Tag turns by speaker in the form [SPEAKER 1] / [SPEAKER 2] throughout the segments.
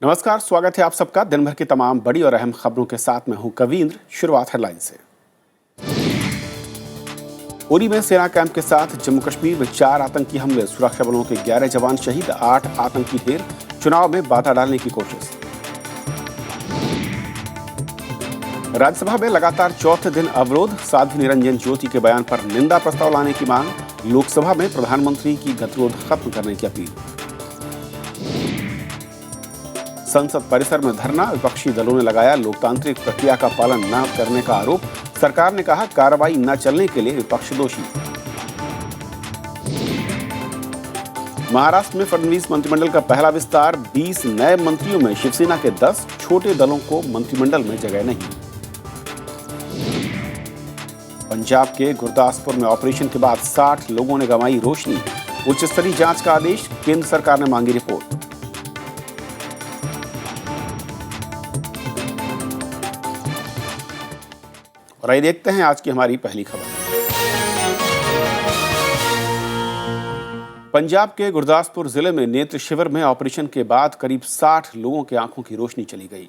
[SPEAKER 1] नमस्कार, स्वागत है आप सबका दिन भर की तमाम बड़ी और अहम खबरों के साथ। मैं हूं कवींद्र। शुरुआत हेडलाइन से। उरी में सेना कैंप के साथ जम्मू कश्मीर में 4 आतंकी हमले, सुरक्षा बलों के 11 जवान शहीद, 8 आतंकी ढेर, चुनाव में बाधा डालने की कोशिश। राज्यसभा में लगातार चौथे दिन अवरोध, साध्वी निरंजन ज्योति के बयान पर निंदा प्रस्ताव लाने की मांग, लोकसभा में प्रधानमंत्री की गतिरोध खत्म करने की अपील। संसद परिसर में धरना, विपक्षी दलों ने लगाया लोकतांत्रिक प्रक्रिया का पालन न करने का आरोप, सरकार ने कहा कार्रवाई न चलने के लिए विपक्ष दोषी। महाराष्ट्र में फडणवीस मंत्रिमंडल का पहला विस्तार, 20 नए मंत्रियों में शिवसेना के 10, छोटे दलों को मंत्रिमंडल में जगह नहीं। पंजाब के गुरदासपुर में ऑपरेशन के बाद 60 लोगों ने गंवाई रोशनी, उच्च स्तरीय जांच का आदेश, केंद्र सरकार ने मांगी रिपोर्ट। और आइए देखते हैं आज की हमारी पहली खबर। पंजाब के गुरदासपुर जिले में नेत्र शिविर में ऑपरेशन के बाद करीब 60 लोगों की आंखों की रोशनी चली गई।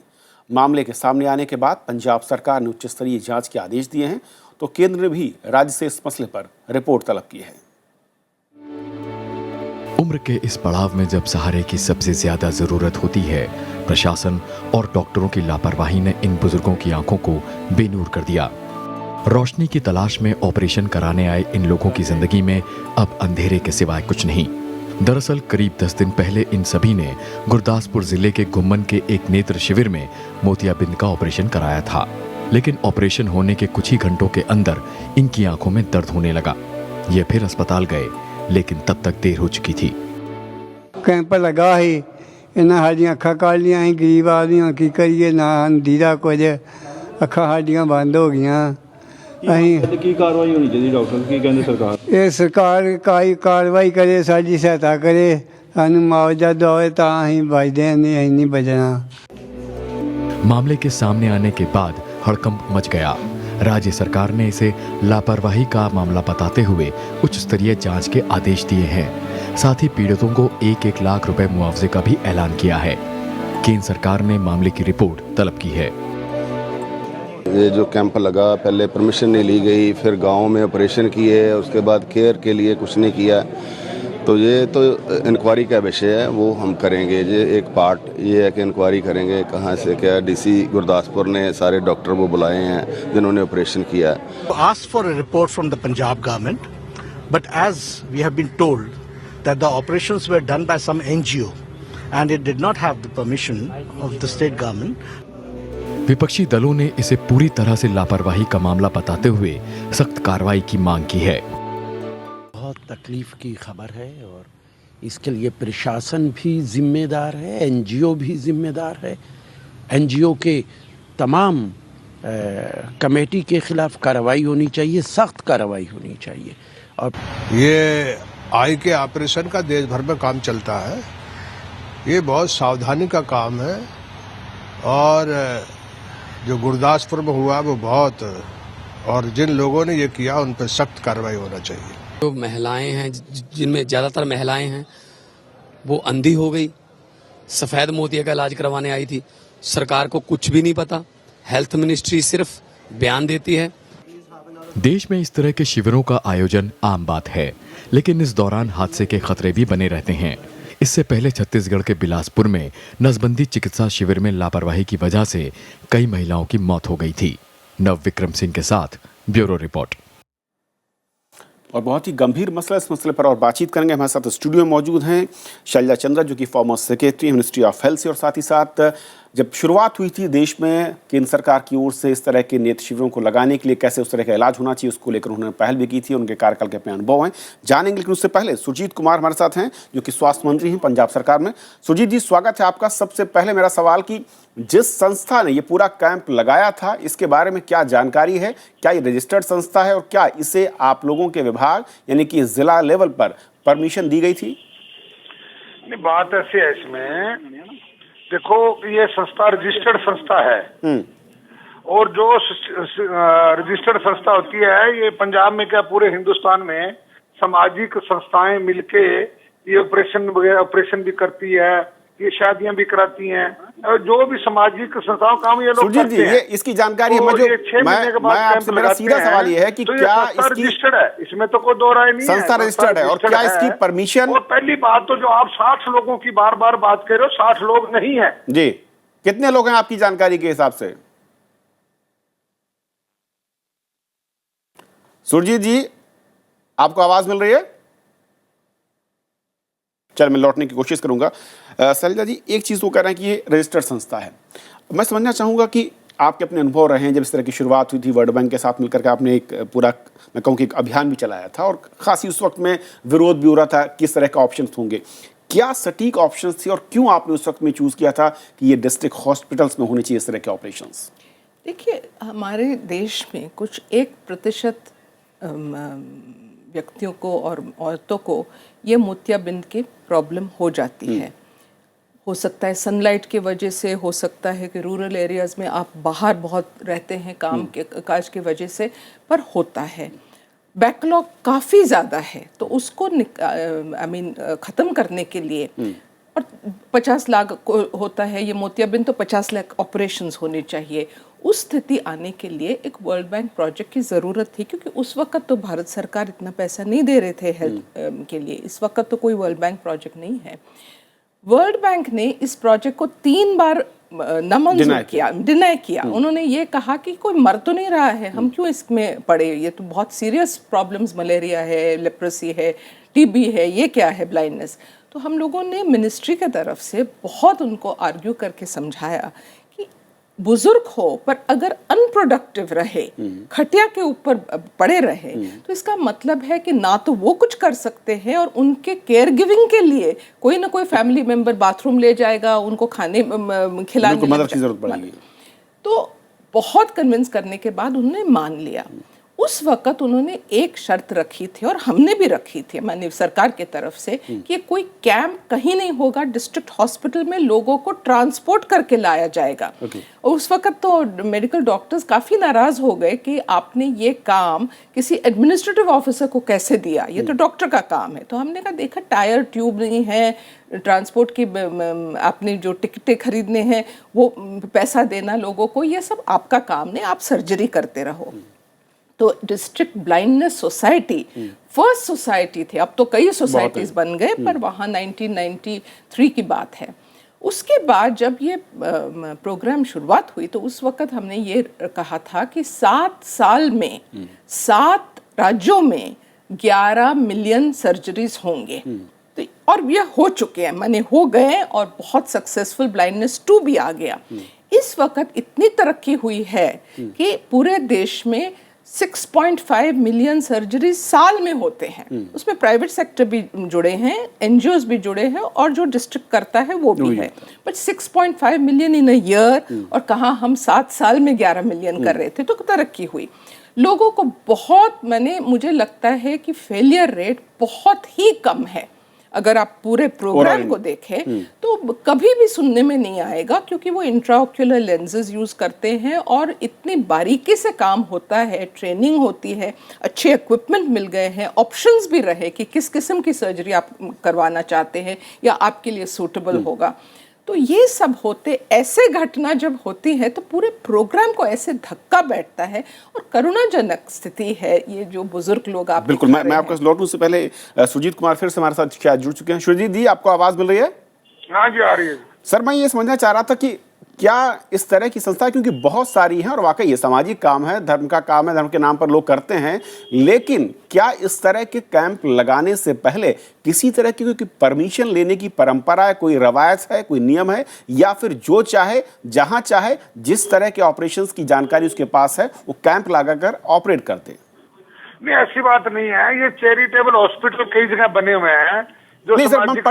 [SPEAKER 1] मामले के सामने आने के बाद पंजाब सरकार ने उच्च स्तरीय जांच के आदेश दिए हैं, तो केंद्र ने भी राज्य से इस मसले पर रिपोर्ट तलब की है।
[SPEAKER 2] उम्र के इस पड़ाव में जब सहारे की सबसे ज्यादा जरूरत होती है, प्रशासन और डॉक्टरों की लापरवाही ने इन बुजुर्गों की आंखों को बेनूर कर दिया। रोशनी की तलाश में ऑपरेशन कराने आए इन लोगों की जिंदगी में अब अंधेरे के सिवाय कुछ नहीं। दरअसल करीब 10 दिन पहले इन सभी ने गुरदासपुर जिले के गुम्मन के एक नेत्र शिविर में मोतियाबिंद का ऑपरेशन कराया था, लेकिन ऑपरेशन होने के कुछ ही घंटों के अंदर इनकी आंखों में दर्द होने लगा। ये फिर अस्पताल गए, लेकिन तब तक देर हो चुकी थी।
[SPEAKER 3] कैंप लगा ही इन्हें साडियां अखा काढ़ लिया, गरीब आदमी की करिए ना दीदा कुछ, अखा साडियां बंद हो गई।
[SPEAKER 4] की कार्रवाई होनी चाहिए डॉक्टर की कहते सरकार?
[SPEAKER 3] ये सरकार काई कार्रवाई करे, साडी सहायता करे, सानू मुआवजा दे तां असीं बचदे, नहीं बचना।
[SPEAKER 2] मामले के सामने आने के बाद हड़कंप मच गया। राज्य सरकार ने इसे लापरवाही का मामला बताते हुए उच्च स्तरीय जांच के आदेश दिए हैं। साथ ही पीड़ितों को 1-1 लाख रुपए मुआवजे का भी ऐलान किया है। केंद्र सरकार ने मामले की रिपोर्ट तलब की है।
[SPEAKER 5] ये जो कैंप लगा, पहले परमिशन नहीं ली गई, फिर गांव में ऑपरेशन किए, उसके बाद केयर के लिए कुछ नहीं किया, तो ये तो इंक्वायरी का विषय है, वो हम करेंगे। ये एक पार्ट ये है कि इंक्वायरी करेंगे कहाँ से क्या। डीसी गुरदासपुर ने सारे डॉक्टर वो बुलाए हैं जिन्होंने ऑपरेशन किया।
[SPEAKER 6] Asked for a report from the Punjab government, but as we have been told that the operations were done by some NGO and it did not have the permission of the state government.
[SPEAKER 2] विपक्षी दलों ने इसे पूरी तरह से लापरवाही का मामला बताते हुए सख्त कार्रवाई की मांग की है।
[SPEAKER 7] बहुत तकलीफ की खबर है और इसके लिए प्रशासन भी जिम्मेदार है, एनजीओ भी जिम्मेदार है। एनजीओ के तमाम कमेटी के खिलाफ कार्रवाई होनी चाहिए, सख्त कार्रवाई होनी चाहिए। और
[SPEAKER 8] ये आई के ऑपरेशन का देश भर में काम चलता है, ये बहुत सावधानी का काम है, और जो गुरदासपुर में हुआ वो बहुत, और जिन लोगों ने ये किया उन पर सख्त कार्रवाई होना चाहिए।
[SPEAKER 9] जो महिलाएं हैं, जिनमें ज़्यादातर महिलाएं हैं, वो अंधी हो गई, सफ़ेद मोतिया का इलाज करवाने आई थी। सरकार को कुछ भी नहीं पता, हेल्थ मिनिस्ट्री सिर्फ बयान देती है।
[SPEAKER 2] देश में इस तरह के शिविरों का आयोजन आम बात है, लेकिन इस दौरान हादसे के खतरे भी बने रहते हैं। इससे पहले छत्तीसगढ़ के बिलासपुर में नसबंदी चिकित्सा शिविर में लापरवाही की वजह से कई महिलाओं की मौत हो गई थी। नव विक्रम सिंह के साथ ब्यूरो रिपोर्ट।
[SPEAKER 1] और बहुत ही गंभीर मसला, इस मसले पर और बातचीत करेंगे। हमारे साथ स्टूडियो में मौजूद हैं शैलजा चंद्रा, जो कि former secretary ministry of health से, और साथ ही साथ जब शुरुआत हुई थी देश में केंद्र सरकार की ओर से इस तरह के नेत्र शिविरों को लगाने के लिए, कैसे उस तरह का इलाज होना चाहिए, उसको लेकर उन्होंने पहल भी की थी। उनके कार्यकाल के अपने अनुभव हैं, जानेंगे। लेकिन उससे पहले सुरजीत कुमार हमारे साथ हैं, जो कि स्वास्थ्य मंत्री हैं पंजाब सरकार में। सुरजीत जी, स्वागत है आपका। सबसे पहले मेरा सवाल कि जिस संस्था ने ये पूरा कैंप लगाया था, इसके बारे में क्या जानकारी है? क्या ये रजिस्टर्ड संस्था है और क्या इसे आप लोगों के विभाग यानी कि जिला लेवल पर परमिशन दी गई थी?
[SPEAKER 10] नहीं, बात ऐसी है इसमें, देखो ये संस्था रजिस्टर्ड संस्था है, और जो रजिस्टर्ड संस्था होती है, ये पंजाब में क्या पूरे हिंदुस्तान में सामाजिक संस्थाएं मिलके ये ऑपरेशन भी करती है, ये शादियां भी कराती हैं, और जो भी सामाजिक संस्थाओं काम ये लोग
[SPEAKER 1] सुरजीत जी,
[SPEAKER 10] करते हैं।
[SPEAKER 1] ये इसकी जानकारी
[SPEAKER 10] तो
[SPEAKER 1] है।
[SPEAKER 10] ये 6 महीने के बाद
[SPEAKER 1] मैं आपसे,
[SPEAKER 10] कैंप
[SPEAKER 1] मेरा
[SPEAKER 10] लगाते
[SPEAKER 1] सीधा
[SPEAKER 10] हैं,
[SPEAKER 1] सवाल ये है कि
[SPEAKER 10] तो ये
[SPEAKER 1] क्या
[SPEAKER 10] संस्था
[SPEAKER 1] इसकी
[SPEAKER 10] रजिस्टर्ड है, इसमें तो कोई दो राय नहीं है।
[SPEAKER 1] संस्था रजिस्टर्ड है, और क्या इसकी परमिशन?
[SPEAKER 10] और पहली बात तो जो आप 60 लोगों की बार बार बात कर रहे हो, 60 लोग नहीं है
[SPEAKER 1] जी। कितने लोग हैं आपकी जानकारी के हिसाब से? सुरजीत जी, आपको आवाज मिल रही है? चल, मैं लौटने की कोशिश करूंगा। शैलजा जी, एक चीज वो कह रहे हैं कि ये रजिस्टर्ड संस्था है। मैं समझना चाहूंगा कि आपके अपने अनुभव रहे हैं, जब इस तरह की शुरुआत हुई थी वर्ल्ड बैंक के साथ मिलकर के आपने एक पूरा, मैं कहूँ कि एक अभियान भी चलाया था, और खासी उस वक्त में विरोध भी हो रहा था किस तरह का ऑप्शन होंगे। क्या सटीक ऑप्शन थे और क्यों आपने उस वक्त में चूज किया था कि ये डिस्ट्रिक्ट हॉस्पिटल्स में होने चाहिए इस तरह के ऑपरेशंस?
[SPEAKER 11] देखिए, हमारे देश में कुछ 1% व्यक्तियों को और औरतों को ये मोतियाबिंद की प्रॉब्लम हो जाती है। हो सकता है सनलाइट की वजह से, हो सकता है कि रूरल एरियाज़ में आप बाहर बहुत रहते हैं काम के काज की वजह से, पर होता है। बैकलॉग काफ़ी ज़्यादा है, तो उसको ख़त्म करने के लिए, और 50 लाख होता है ये मोतियाबिंद, तो 50 लाख ऑपरेशंस होने चाहिए। उस स्थिति आने के लिए एक वर्ल्ड बैंक प्रोजेक्ट की ज़रूरत थी, क्योंकि उस वक्त तो भारत सरकार इतना पैसा नहीं दे रहे थे हेल्थ के लिए। इस वक्त तो कोई वर्ल्ड बैंक प्रोजेक्ट नहीं है। वर्ल्ड बैंक ने इस प्रोजेक्ट को 3 बार नामंजूर किया, डिनाई किया। उन्होंने ये कहा कि कोई मर तो नहीं रहा है, हम क्यों इसमें पड़े, ये तो बहुत सीरियस प्रॉब्लम्स, मलेरिया है, लेप्रेसी है, टीबी है, ये क्या है, ब्लाइंडनेस। तो हम लोगों ने मिनिस्ट्री की तरफ से बहुत उनको आर्ग्यू करके समझाया कि बुजुर्ग हो पर अगर अनप्रोडक्टिव रहे, खटिया के ऊपर पड़े रहे, तो इसका मतलब है कि ना तो वो कुछ कर सकते हैं, और उनके केयर गिविंग के लिए कोई ना कोई फैमिली मेंबर बाथरूम ले जाएगा, उनको खाने खिलाने
[SPEAKER 1] मदद की जरूरत पड़ेगी।
[SPEAKER 11] तो बहुत कन्विंस करने के बाद उन्होंने मान लिया। उस वक्त उन्होंने एक शर्त रखी थी, और हमने भी रखी थी माननीय सरकार की तरफ से, कि कोई कैंप कहीं नहीं होगा, डिस्ट्रिक्ट हॉस्पिटल में लोगों को ट्रांसपोर्ट करके लाया जाएगा। और उस वक्त तो मेडिकल डॉक्टर्स काफ़ी नाराज़ हो गए कि आपने ये काम किसी एडमिनिस्ट्रेटिव ऑफिसर को कैसे दिया, ये तो डॉक्टर का काम है। तो हमने कहा, देखा टायर ट्यूब नहीं है, ट्रांसपोर्ट की आपने जो टिकटें खरीदने हैं वो पैसा देना लोगों को, ये सब आपका काम नहीं, आप सर्जरी करते रहो। तो district blindness society first society थी, अब तो कई सोसाइटीज बन गए, पर वहाँ 1993 की बात है। उसके बाद जब ये प्रोग्राम शुरुआत हुई, तो उस वक्त हमने ये कहा था कि 7 साल में 7 राज्यों में 11 मिलियन सर्जरीज होंगे। तो और ये हो चुके हैं, माने हो गए, और बहुत सक्सेसफुल ब्लाइंडनेस 2 भी आ गया। इस वक्त इतनी तरक्की हुई है कि पूरे देश में 6.5 मिलियन सर्जरी साल में होते हैं। उसमें प्राइवेट सेक्टर भी जुड़े हैं, एनजीओज भी जुड़े हैं, और जो डिस्ट्रिक्ट करता है वो भी है। But 6.5 million in a year, और कहाँ हम 7 साल में 11 मिलियन कर रहे थे, तो तरक्की हुई। लोगों को बहुत, मुझे लगता है कि फेलियर रेट बहुत ही कम है। अगर आप पूरे प्रोग्राम को देखें तो कभी भी सुनने में नहीं आएगा, क्योंकि वो इंट्राओक्यूलर लेंसेज यूज़ करते हैं, और इतनी बारीकी से काम होता है, ट्रेनिंग होती है, अच्छे इक्विपमेंट मिल गए हैं, ऑप्शंस भी रहे कि किस किस्म की सर्जरी आप करवाना चाहते हैं या आपके लिए सूटेबल होगा। तो ये सब होते, ऐसे घटना जब होती है तो पूरे प्रोग्राम को ऐसे धक्का बैठता है, और करुणाजनक स्थिति है ये जो बुजुर्ग लोग आप।
[SPEAKER 1] बिल्कुल, मैं आपको लौटूं से पहले सुजीत कुमार फिर से हमारे साथ शायद जुड़ चुके हैं। सुजीत जी, आपको आवाज मिल रही है?
[SPEAKER 10] हाँ जी, आ रही है।
[SPEAKER 1] सर, मैं ये समझना चाह रहा था कि क्या इस तरह की संस्था, क्योंकि बहुत सारी हैं और वाकई ये सामाजिक काम है, धर्म का काम है, धर्म के नाम पर लोग करते हैं, लेकिन क्या इस तरह के कैंप लगाने से पहले किसी तरह की कोई परमिशन लेने की परंपरा है, कोई रवायत है, कोई नियम है, या फिर जो चाहे जहां चाहे जिस तरह के ऑपरेशंस की जानकारी उसके पास है वो कैंप लगाकर ऑपरेट करते?
[SPEAKER 10] नहीं, ऐसी बात नहीं है। ये चैरिटेबल हॉस्पिटल कई जगह बने हुए हैं जो
[SPEAKER 1] नहीं सर,
[SPEAKER 10] मैं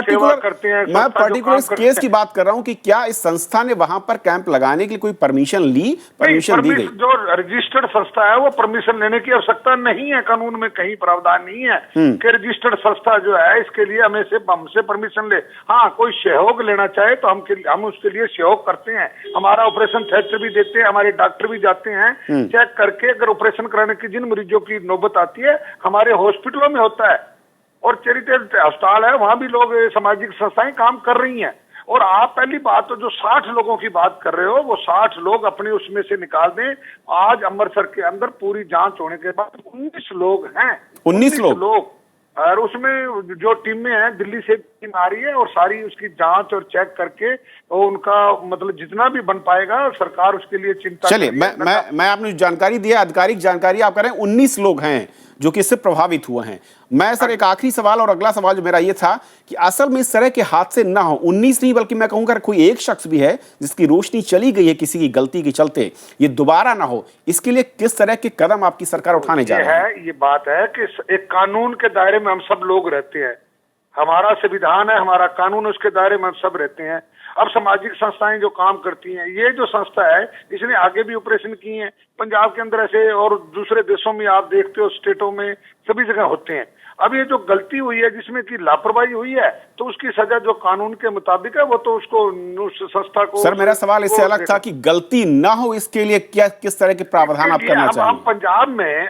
[SPEAKER 1] पर्टिकुलर इस केस की बात कर रहा हूं कि क्या इस संस्था ने वहां पर कैंप लगाने के लिए कोई परमिशन ली, परमिशन दी गई?
[SPEAKER 10] जो रजिस्टर्ड संस्था है वो परमिशन लेने की आवश्यकता नहीं है, कानून में कहीं प्रावधान नहीं है कि रजिस्टर्ड संस्था जो है इसके लिए हमसे परमिशन ले। हाँ, कोई सहयोग लेना चाहे तो हम उसके लिए सहयोग करते हैं। हमारा ऑपरेशन थिएटर भी देते हैं, हमारे डॉक्टर भी जाते हैं चेक करके। अगर ऑपरेशन कराने की जिन मरीजों की नौबत आती है हमारे हॉस्पिटलों में होता है, और चैरिटेबल अस्पताल है, वहां भी लोग सामाजिक संस्थाएं काम कर रही हैं। और आप पहली बात तो जो 60 लोगों की बात कर रहे हो, वो 60 लोग अपने उसमें से निकाल दें। आज अमृतसर के अंदर पूरी जांच होने के बाद 19 लोग हैं,
[SPEAKER 1] 19 लोग,
[SPEAKER 10] और उसमें जो टीमें हैं, दिल्ली से टीम आ रही है और सारी उसकी जांच और चेक करके और उनका मतलब जितना भी बन पाएगा सरकार उसके लिए चिंता।
[SPEAKER 1] चलिए, मैं आपने जानकारी दिया, आधिकारिक जानकारी आप कह रहे हैं 19 लोग हैं जो कि इससे प्रभावित हुए हैं। मैं सर एक आखिरी सवाल और अगला सवाल जो मेरा ये था कि असल में इस तरह के हादसे ना हो, 19 नहीं बल्कि मैं कहूंगा कोई एक शख्स भी है जिसकी रोशनी चली गई है किसी की गलती के चलते, ये दोबारा ना हो, इसके लिए किस तरह के कदम आपकी सरकार उठाने जा रही है?
[SPEAKER 10] ये बात है कि एक कानून के दायरे में हम सब लोग रहते हैं, हमारा संविधान है, हमारा कानून, उसके दायरे में हम सब रहते हैं। अब सामाजिक संस्थाएं जो काम करती हैं, ये जो संस्था है इसने आगे भी ऑपरेशन किए हैं पंजाब के अंदर ऐसे, और दूसरे देशों में आप देखते हो स्टेटों में सभी जगह होते हैं। अब ये जो गलती हुई है जिसमें कि लापरवाही हुई है तो उसकी सजा जो कानून के मुताबिक है वो तो उसको उस संस्था को।
[SPEAKER 1] सर मेरा सवाल इससे अलग था कि गलती ना हो इसके लिए क्या किस तरह के प्रावधान आप करना चाहेंगे?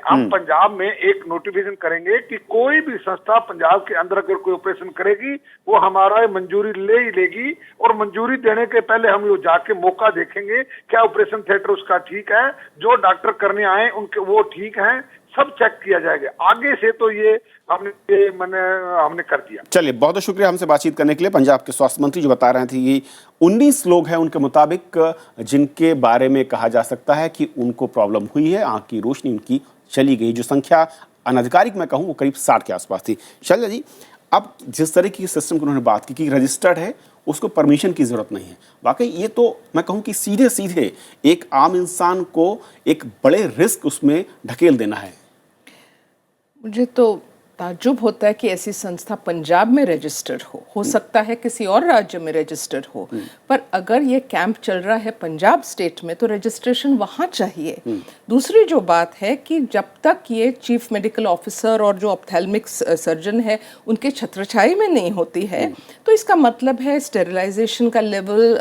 [SPEAKER 10] हम पंजाब में एक नोटिफिकेशन करेंगे कि कोई भी संस्था पंजाब के अंदर अगर कोई ऑपरेशन करेगी वो हमारा मंजूरी ले ही लेगी, और मंजूरी देने के पहले हम वो जाके मौका देखेंगे क्या ऑपरेशन थिएटर उसका ठीक है, जो डॉक्टर करने आए उनके वो ठीक है, सब चेक किया जाएगा। आगे से तो ये हमने कर दिया।
[SPEAKER 1] चलिए, बहुत बहुत शुक्रिया हमसे बातचीत करने के लिए। पंजाब के स्वास्थ्य मंत्री जो बता रहे थे ये 19 लोग हैं उनके मुताबिक जिनके बारे में कहा जा सकता है कि उनको प्रॉब्लम हुई है, आंख की रोशनी उनकी चली गई। जो संख्या अनाधिकारिक मैं कहूँ वो करीब 60 के आसपास थी। शैलजा जी, अब जिस तरह की सिस्टम की उन्होंने बात की कि रजिस्टर्ड है उसको परमिशन की जरूरत नहीं है, वाकई ये तो मैं कहूँ कि सीधे सीधे एक आम इंसान को एक बड़े रिस्क उसमें ढकेल देना है।
[SPEAKER 11] मुझे तो ताज्जुब होता है कि ऐसी संस्था पंजाब में रजिस्टर्ड हो सकता है किसी और राज्य में रजिस्टर्ड हो, पर अगर ये कैंप चल रहा है पंजाब स्टेट में तो रजिस्ट्रेशन वहाँ चाहिए। दूसरी जो बात है कि जब तक ये चीफ मेडिकल ऑफिसर और जो ऑप्थेल्मिक्स सर्जन है उनके छत्रछाई में नहीं होती है तो इसका मतलब है स्टेरिलाइजेशन का लेवल,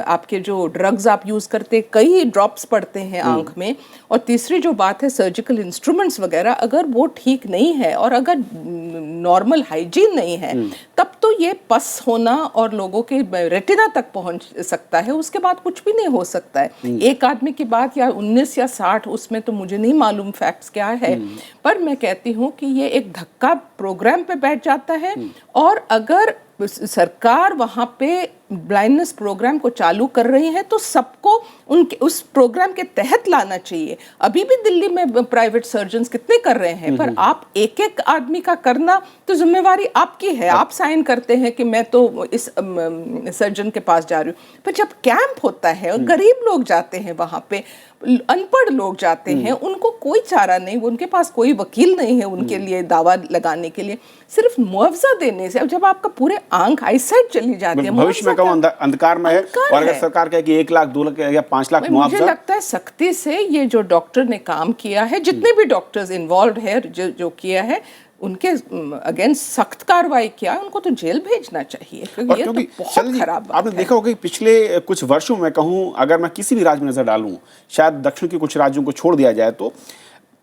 [SPEAKER 11] आपके जो ड्रग्स आप यूज़ करते, कई ड्रॉप्स पड़ते हैं आंख में, और तीसरी जो बात है सर्जिकल इंस्ट्रूमेंट्स वगैरह, अगर वो ठीक नहीं है और अगर नॉर्मल हाइजीन नहीं है तब तो ये पस होना और लोगों के रेटिना तक पहुंच सकता है, उसके बाद कुछ भी नहीं हो सकता है। एक आदमी की बात या 19 या 60 उसमें तो मुझे नहीं मालूम फैक्ट्स क्या है, पर मैं कहती हूँ कि ये एक धक्का प्रोग्राम पे बैठ जाता है, और अगर सरकार वहाँ पे ब्लाइंडनेस प्रोग्राम को चालू कर रही है तो सबको उनके उस प्रोग्राम के तहत लाना चाहिए। अभी भी दिल्ली में प्राइवेट सर्जन्स कितने कर रहे हैं, पर आप एक एक आदमी का करना तो जिम्मेवारी आपकी है। आप साइन करते हैं कि मैं तो इस सर्जन के पास जा रही हूँ, पर जब कैंप होता है और गरीब लोग जाते हैं वहाँ पे, अनपढ़ लोग जाते हैं, उनको कोई चारा नहीं, उनके पास कोई वकील नहीं है उनके लिए दावा लगाने के लिए, सिर्फ मुआवजा देने से। अब जब आपका पूरे आंख आईसाइट चली जाती है,
[SPEAKER 1] भविष्य में कहूँ अंधकार में है, और अगर सरकार कहे कि 1 लाख 2 लाख या 5 लाख मुआवजा,
[SPEAKER 11] मुझे लगता है सख्ती से ये जो डॉक्टर ने काम किया है, जितने भी डॉक्टर्स इन्वॉल्व है जो किया है, उनके अगेंस्ट सख्त कार्रवाई किया, उनको तो जेल भेजना चाहिए, क्योंकि ये तो बहुत खराब बात है।
[SPEAKER 1] आपने देखा होगा कि पिछले कुछ वर्षों में कहूँ, अगर मैं किसी भी राज्य में नजर डालूं, शायद दक्षिण के कुछ राज्यों को छोड़ दिया जाए, तो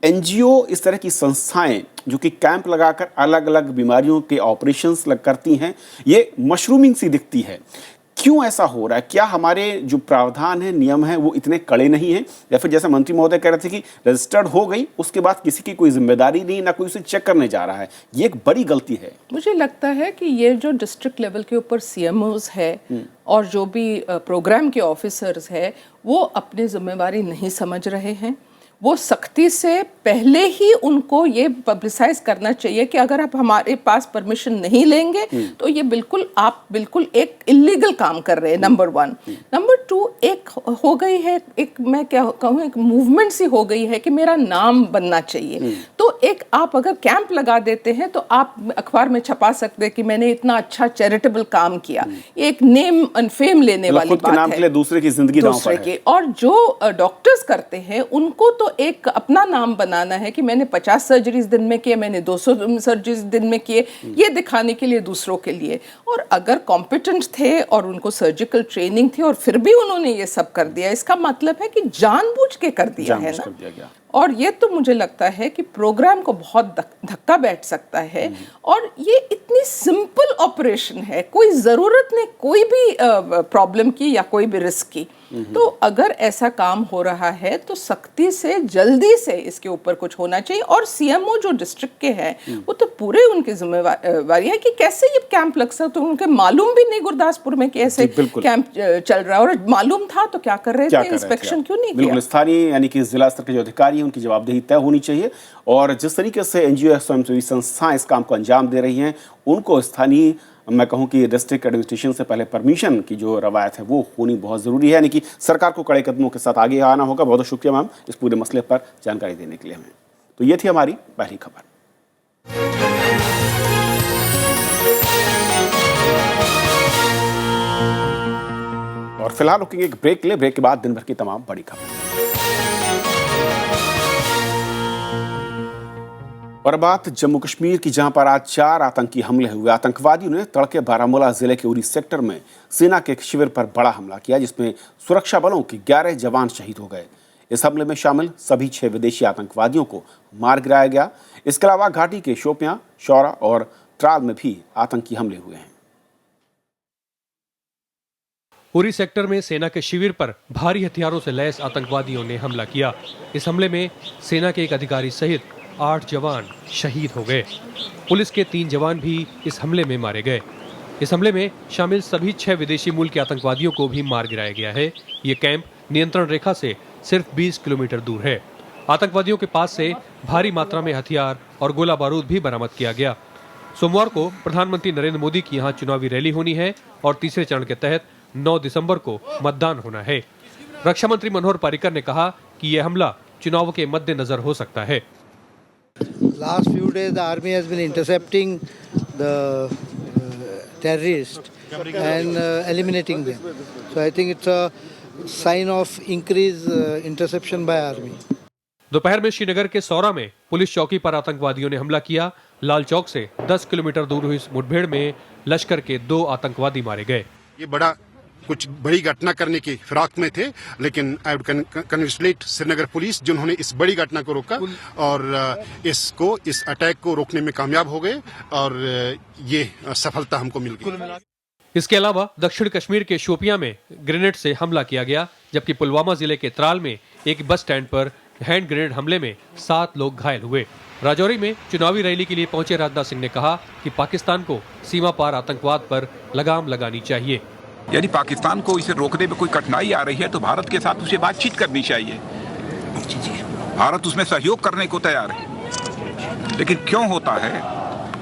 [SPEAKER 1] एनजीओ इस तरह की संस्थाएं जो कि कैंप लगाकर अलग अलग बीमारियों के ऑपरेशंस करती हैं, ये मशरूमिंग सी दिखती है। क्यों ऐसा हो रहा है? क्या हमारे जो प्रावधान है, नियम है, वो इतने कड़े नहीं हैं, या फिर जैसा मंत्री महोदय कह रहे थे कि रजिस्टर्ड हो गई उसके बाद किसी की कोई जिम्मेदारी नहीं, ना कोई उसे चेक करने जा रहा है? ये एक बड़ी गलती है।
[SPEAKER 11] मुझे लगता है कि ये जो डिस्ट्रिक्ट लेवल के ऊपर सीएमओज है और जो भी प्रोग्राम के ऑफिसर्स है, वो अपनी जिम्मेवारी नहीं समझ रहे हैं। वो सख्ती से पहले ही उनको ये पब्लिसाइज करना चाहिए कि अगर आप हमारे पास परमिशन नहीं लेंगे तो ये आप बिल्कुल एक इलीगल काम कर रहे हैं, नंबर 1। नंबर 2, एक हो गई है, एक मैं क्या कहूँ, एक मूवमेंट सी हो गई है कि मेरा नाम बनना चाहिए। तो एक आप अगर कैंप लगा देते हैं तो आप अखबार में छपा सकते हैं कि मैंने इतना अच्छा चैरिटेबल काम किया, ये एक नेम एंड फेम लेने वाली बात है, खुद के नाम के लिए दूसरे की जिंदगी दांव पर है। और जो डॉक्टर्स करते हैं उनको तो एक अपना नाम बनाना है कि मैंने 50 सर्जरीज दिन में किए, मैंने 200 सर्जरीज दिन में किए, ये दिखाने के लिए दूसरों के लिए। और अगर कॉम्पिटेंट थे और उनको सर्जिकल ट्रेनिंग थी और फिर भी उन्होंने ये सब कर दिया, इसका मतलब है कि जानबूझ के कर दिया है ना। और ये तो मुझे लगता है कि प्रोग्राम को बहुत धक्का बैठ सकता है। और ये इतनी सिंपल ऑपरेशन है, कोई ज़रूरत नहीं कोई भी प्रॉब्लम की या कोई भी रिस्क की। तो अगर ऐसा काम हो रहा है तो सख्ती से जल्दी से इसके ऊपर कुछ होना चाहिए। और सीएमओ जो डिस्ट्रिक्ट के हैं वो तो पूरे उनकी जिम्मेवारी है कि कैसे ये कैंप लग सकते, तो उनके मालूम भी नहीं गुरदासपुर में कि ऐसे कैंप चल रहा है, और मालूम था तो क्या कर रहे थे, इंस्पेक्शन क्यों नहीं किया?
[SPEAKER 1] बिल्कुल, स्थानीय यानी कि जिला स्तर के जो अधिकारी हैं उनकी जवाबदेही तय होनी चाहिए। और जिस तरीके से एनजीओ स्वयंसेवी संस्थाएं इस काम को अंजाम दे रही हैं, उनको स्थानीय, मैं कहूं कि डिस्ट्रिक्ट एडमिनिस्ट्रेशन से पहले परमिशन की जो रवायत है वो होनी बहुत ज़रूरी है, यानी कि सरकार को कड़े कदमों के साथ आगे आना होगा। बहुत बहुत शुक्रिया मैम इस पूरे मसले पर जानकारी देने के लिए हमें। तो ये थी हमारी पहली खबर। और फिलहाल रुकेंगे एक ब्रेक के लिए, ब्रेक के बाद दिन भर की तमाम बड़ी खबर। और बात जम्मू कश्मीर की, जहां पर आज 4 आतंकी हमले हुए। आतंकवादियों ने तड़के बारामूला जिले के उरी सेक्टर में सेना के एक शिविर पर बड़ा हमला किया, जिसमें सुरक्षा बलों के 11 जवान शहीद हो गए। इस हमले में शामिल सभी 6 विदेशी आतंकवादियों को मार गिराया गया। इसके अलावा घाटी के शोपियां, शौरा और त्राल में भी आतंकी हमले हुए हैं।
[SPEAKER 12] उरी सेक्टर में सेना के शिविर पर भारी हथियारों से लैस आतंकवादियों ने हमला किया। इस हमले में सेना के एक अधिकारी सहित 8 जवान शहीद हो गए। पुलिस के 3 जवान भी इस हमले में मारे गए। इस हमले में शामिल सभी 6 विदेशी मूल के आतंकवादियों को भी मार गिराया गया है। ये कैंप नियंत्रण रेखा से सिर्फ 20 किलोमीटर दूर है। आतंकवादियों के पास से भारी मात्रा में हथियार और गोला बारूद भी बरामद किया गया। सोमवार को प्रधानमंत्री नरेंद्र मोदी की यहाँ चुनावी रैली होनी है और तीसरे चरण के तहत 9 दिसंबर को मतदान होना है। रक्षा मंत्री मनोहर पर्रिकर ने कहा कि यह हमला चुनाव के मद्देनजर हो सकता है।
[SPEAKER 13] Last few days the army has been intercepting the terrorists and eliminating them. So I think it's a sign of increased interception by army.
[SPEAKER 12] दोपहर में श्रीनगर के सौरा में पुलिस चौकी पर आतंकवादियों ने हमला किया। लाल चौक से 10 किलोमीटर दूर हुई इस मुठभेड़ में लश्कर के 2 आतंकवादी मारे गए।
[SPEAKER 14] ये कुछ बड़ी घटना करने की फिराक में थे, लेकिन I would congratulate Srinagar police जिन्होंने इस बड़ी घटना को रोका और इस अटैक को रोकने में कामयाब हो गए और ये सफलता हमको मिल गई।
[SPEAKER 12] इसके अलावा दक्षिण कश्मीर के शोपियां में ग्रेनेड से हमला किया गया, जबकि पुलवामा जिले के त्राल में एक बस स्टैंड पर हैंड ग्रेनेड हमले में 7 लोग घायल हुए। राजौरी में चुनावी रैली के लिए पहुंचे राजनाथ सिंह ने कहा कि पाकिस्तान को सीमा पार आतंकवाद पर लगाम लगानी चाहिए।
[SPEAKER 15] यदि पाकिस्तान को इसे रोकने में कोई कठिनाई आ रही है तो भारत के साथ उसे बातचीत करनी चाहिए। भारत उसमें सहयोग करने को तैयार है, लेकिन क्यों होता है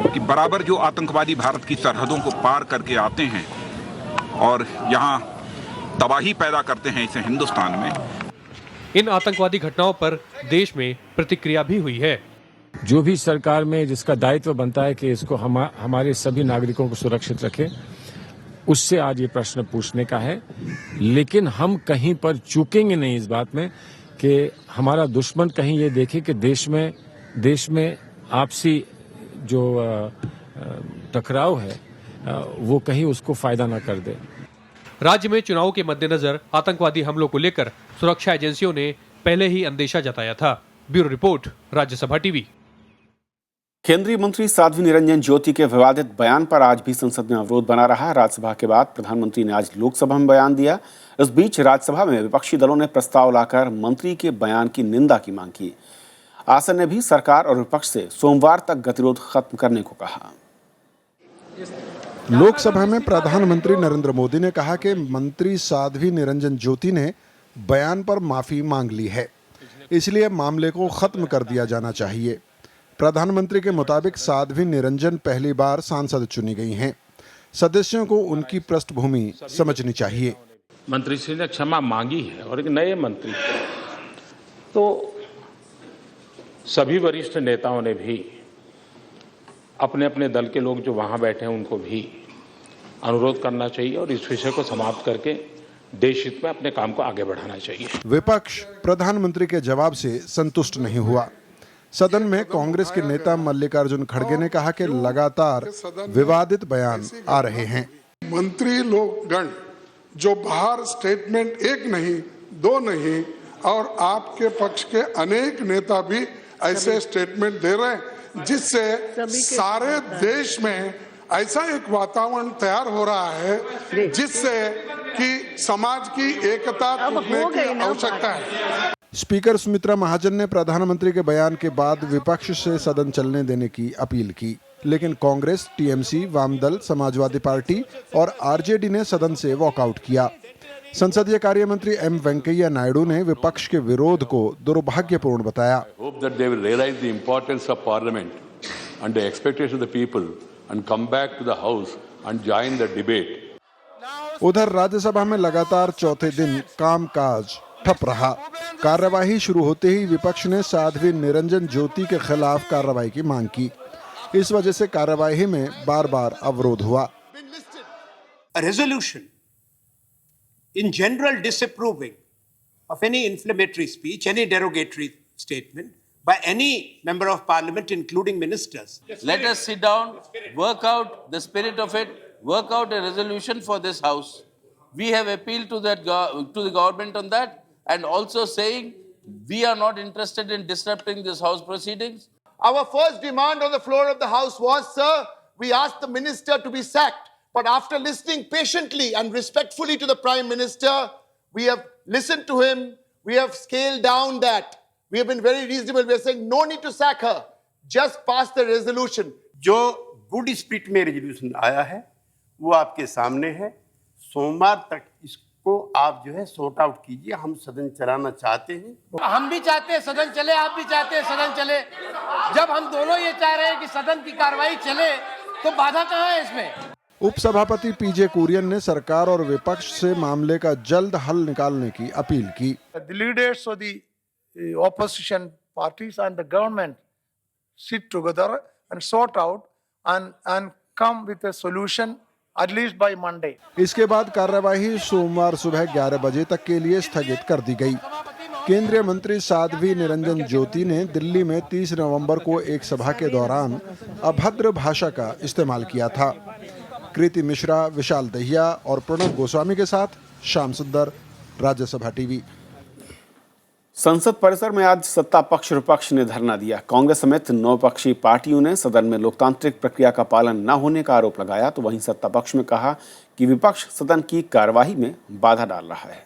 [SPEAKER 15] कि बराबर जो आतंकवादी भारत की सरहदों को पार करके आते हैं और यहाँ तबाही पैदा करते हैं इसे हिंदुस्तान में।
[SPEAKER 12] इन आतंकवादी घटनाओं पर देश में प्रतिक्रिया भी हुई है।
[SPEAKER 16] जो भी सरकार में जिसका दायित्व बनता है कि इसको हमारे सभी नागरिकों को सुरक्षित रखे, उससे आज ये प्रश्न पूछने का है। लेकिन हम कहीं पर चूकेंगे नहीं इस बात में कि हमारा दुश्मन कहीं ये देखे कि देश में आपसी जो टकराव है वो कहीं उसको फायदा ना कर दे।
[SPEAKER 12] राज्य में चुनाव के मद्देनजर आतंकवादी हमलों को लेकर सुरक्षा एजेंसियों ने पहले ही अंदेशा जताया था। Bureau report, Rajya Sabha TV.
[SPEAKER 1] केंद्रीय मंत्री साध्वी निरंजन ज्योति के विवादित बयान पर आज भी संसद में अवरोध बना रहा। राज्यसभा के बाद प्रधानमंत्री ने आज लोकसभा में बयान दिया। इस बीच राज्यसभा में विपक्षी दलों ने प्रस्ताव लाकर मंत्री के बयान की निंदा की मांग की। आसन ने भी सरकार और विपक्ष से सोमवार तक गतिरोध खत्म करने को कहा।
[SPEAKER 17] लोकसभा में प्रधानमंत्री नरेंद्र मोदी ने कहा कि मंत्री साध्वी निरंजन ज्योति ने बयान पर माफी मांग ली है, इसलिए मामले को खत्म कर दिया जाना चाहिए। प्रधानमंत्री के मुताबिक साध्वी निरंजन पहली बार सांसद चुनी गई हैं। सदस्यों को उनकी पृष्ठभूमि समझनी चाहिए।
[SPEAKER 18] मंत्री श्री ने क्षमा मांगी है और एक नए मंत्री, तो सभी वरिष्ठ नेताओं ने भी अपने अपने दल के लोग जो वहां बैठे हैं उनको भी अनुरोध करना चाहिए और इस विषय को समाप्त करके देश हित में अपने काम को आगे बढ़ाना चाहिए।
[SPEAKER 17] विपक्ष प्रधानमंत्री के जवाब से संतुष्ट नहीं हुआ। सदन में कांग्रेस के नेता मल्लिकार्जुन खड़गे ने कहा कि लगातार विवादित बयान आ रहे हैं।
[SPEAKER 19] मंत्री लोगगण जो बाहर स्टेटमेंट एक नहीं, दो नहीं, और आपके पक्ष के अनेक नेता भी ऐसे स्टेटमेंट दे रहे हैं, जिससे सारे देश में ऐसा एक वातावरण तैयार हो रहा है जिससे कि समाज की एकता टूटने की आवश्यकता है।
[SPEAKER 17] स्पीकर सुमित्रा महाजन ने प्रधानमंत्री के बयान के बाद विपक्ष से सदन चलने देने की अपील की, लेकिन कांग्रेस, टीएमसी, वामदल, समाजवादी पार्टी और आरजेडी ने सदन से वॉकआउट किया। संसदीय कार्य मंत्री एम वेंकैया नायडू ने विपक्ष के विरोध को दुर्भाग्यपूर्ण बताया।
[SPEAKER 20] hope that they will realize the importance of parliament and the expectation of the people and come back to the house and join the debate.
[SPEAKER 17] उधर राज्यसभा में लगातार चौथे दिन कामकाज ठप रहा। कार्यवाही शुरू होते ही विपक्ष ने साध्वी निरंजन ज्योति के खिलाफ कार्रवाई की मांग की। इस वजह से कार्यवाही में बार-बार अवरोध हुआ।
[SPEAKER 21] A resolution in general disapproving of any inflammatory speech, any derogatory statement by any member of parliament, including ministers.
[SPEAKER 22] Let us sit down, work out the spirit of it, work out a resolution for this house. We have appealed to the government on that, and also saying we are not interested in disrupting this house proceedings.
[SPEAKER 23] Our first demand on the floor of the house was, sir, we asked the minister to be sacked. But after listening patiently and respectfully to the Prime Minister, we have listened to him, we have scaled down that. We have been very reasonable. We are saying no need to sack her. Just pass the resolution.
[SPEAKER 21] जो good spirit में resolution आया है वो आपके सामने है। सोमवार तक इसको आप जो है सॉर्ट आउट कीजिए। हम सदन चलाना चाहते हैं।
[SPEAKER 22] हम भी चाहते हैं सदन चले, आप भी चाहते हैं सदन चले। जब हम दोनों ये चाह रहे हैं कि सदन की कार्रवाई चले, तो बाधा कहाँ है इसमें?
[SPEAKER 17] उपसभापति पीजे कुरियन ने सरकार और विपक्ष से मामले का जल्द हल निकालने की अपील की।
[SPEAKER 24] The leaders of the opposition parties and the government sit together and sort out and come with a solution at least by Monday.
[SPEAKER 17] इसके बाद कार्यवाही सोमवार सुबह 11 बजे तक के लिए स्थगित कर दी गई। केंद्रीय मंत्री साध्वी निरंजन ज्योति ने दिल्ली में 30 नवंबर को एक सभा के दौरान अभद्र भाषा का इस्तेमाल किया था। कृति मिश्रा, विशाल दहिया और प्रणब गोस्वामी के साथ श्याम सुंदर, राज्यसभा टीवी।
[SPEAKER 1] संसद परिसर में आज सत्ता पक्ष विपक्ष ने धरना दिया। कांग्रेस समेत 9 पक्षी पार्टियों ने सदन में लोकतांत्रिक प्रक्रिया का पालन न होने का आरोप लगाया, तो वहीं सत्ता पक्ष में कहा कि विपक्ष सदन की कार्यवाही में बाधा डाल रहा है।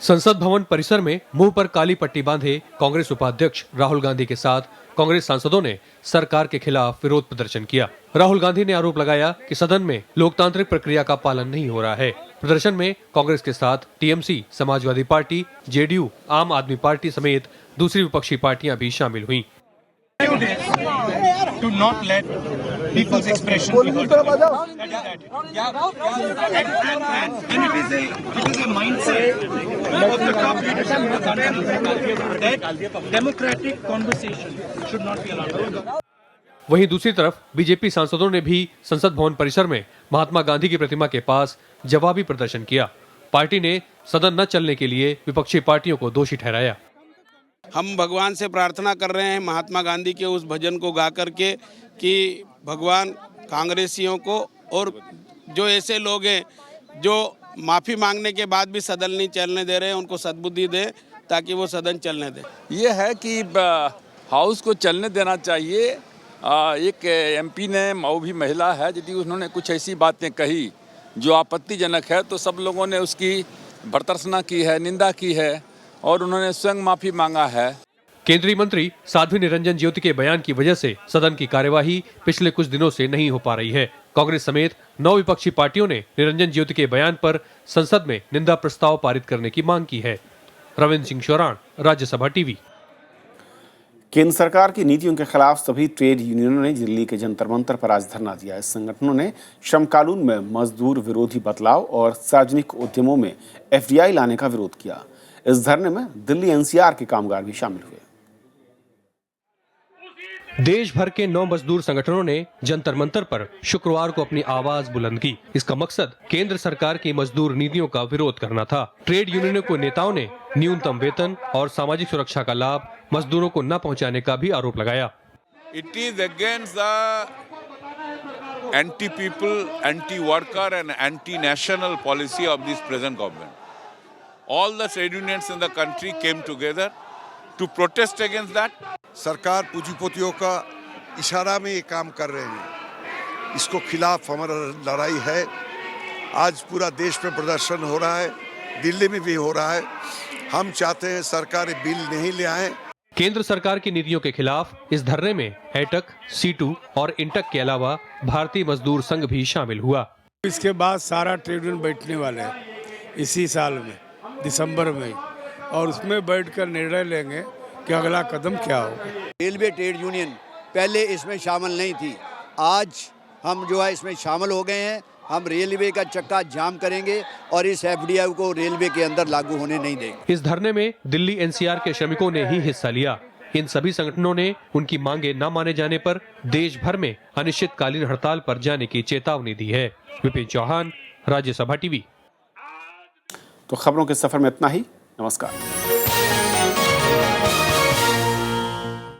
[SPEAKER 12] संसद भवन परिसर में मुंह पर काली पट्टी बांधे कांग्रेस उपाध्यक्ष राहुल गांधी के साथ कांग्रेस सांसदों ने सरकार के खिलाफ विरोध प्रदर्शन किया। राहुल गांधी ने आरोप लगाया कि सदन में लोकतांत्रिक प्रक्रिया का पालन नहीं हो रहा है। प्रदर्शन में कांग्रेस के साथ टीएमसी, समाजवादी पार्टी, जेडीयू, आम आदमी पार्टी समेत दूसरी विपक्षी पार्टियां भी शामिल हुईं।
[SPEAKER 25] To not let people's expression be heard. And it is a mindset of the top leadership of the country that democratic conversation should not be allowed.
[SPEAKER 12] वहीं दूसरी तरफ बीजेपी सांसदों ने भी संसद भवन परिसर में महात्मा गांधी की प्रतिमा के पास जवाबी प्रदर्शन किया। पार्टी ने सदन न चलने के लिए विपक्षी पार्टियों को दोषी ठहराया।
[SPEAKER 26] हम भगवान से प्रार्थना कर रहे हैं महात्मा गांधी के उस भजन को गा करके कि भगवान कांग्रेसियों को और जो ऐसे लोग हैं जो माफ़ी मांगने के बाद भी सदन नहीं चलने दे रहे हैं उनको सद्बुद्धि दे ताकि वो सदन चलने दे।
[SPEAKER 27] ये है कि हाउस को चलने देना चाहिए। एक एमपी ने मऊ भी महिला है, यदि उन्होंने कुछ ऐसी बातें कही जो आपत्तिजनक है तो सब लोगों ने उसकी भर्त्सना की है, निंदा की है और उन्होंने स्वयं माफी मांगा है।
[SPEAKER 12] केंद्रीय मंत्री साध्वी निरंजन ज्योति के बयान की वजह से सदन की कार्यवाही पिछले कुछ दिनों से नहीं हो पा रही है। कांग्रेस समेत 9 विपक्षी पार्टियों ने निरंजन ज्योति के बयान पर संसद में निंदा प्रस्ताव पारित करने की मांग की है। रविंद्र सिंह शौरान, राज्यसभा टीवी।
[SPEAKER 1] केंद्र सरकार की नीतियों के खिलाफ सभी ट्रेड यूनियनों ने दिल्ली के जंतर मंतर पर आज धरना दिया। इस संगठनों ने श्रम कानून में मजदूर विरोधी बदलाव और सार्वजनिक उद्यमों में एफडीआई लाने का विरोध किया। इस धरने में दिल्ली एनसीआर के कामगार भी शामिल हुए।
[SPEAKER 12] देश भर के 9 मजदूर संगठनों ने जंतर मंतर पर शुक्रवार को अपनी आवाज बुलंद की। इसका मकसद केंद्र सरकार की मजदूर नीतियों का विरोध करना था। ट्रेड यूनियनों के नेताओं ने न्यूनतम वेतन और सामाजिक सुरक्षा का लाभ मजदूरों को न पहुंचाने का भी आरोप लगाया।
[SPEAKER 15] It is against the anti-people, anti-worker and anti-national policy of this present government.
[SPEAKER 3] all the trade unions in the country came together to protest against that.
[SPEAKER 4] सरकार पूंजीपतियों का इशारा में ये काम कर रहे हैं, इसको खिलाफ हमारा लड़ाई है। आज पूरा देश में प्रदर्शन हो रहा है, दिल्ली में भी हो रहा है। हम चाहते हैं सरकार बिल नहीं ले आए।
[SPEAKER 12] केंद्र सरकार की नीतियों के खिलाफ इस धरने में एटक, सीटू और इंटक के अलावा भारतीय मजदूर संघ भी शामिल हुआ।
[SPEAKER 5] इसके बाद सारा ट्रेड यूनियन बैठने वाले हैं इसी साल में, दिसंबर में, और उसमें बैठकर निर्णय लेंगे कि अगला कदम क्या होगा।
[SPEAKER 6] रेलवे ट्रेड यूनियन पहले इसमें शामिल नहीं थी, आज हम जो है इसमें शामिल हो गए हैं। हम रेलवे का चक्का जाम करेंगे और इस एफडीआई को रेलवे के अंदर लागू होने नहीं देंगे।
[SPEAKER 12] इस धरने में दिल्ली एनसीआर के श्रमिकों ने ही हिस्सा लिया। इन सभी संगठनों ने उनकी मांगे न माने जाने पर देश भर में अनिश्चितकालीन हड़ताल पर जाने की चेतावनी दी है। विपिन चौहान, राज्यसभा टीवी।
[SPEAKER 1] तो खबरों के सफर में इतना ही। नमस्कार।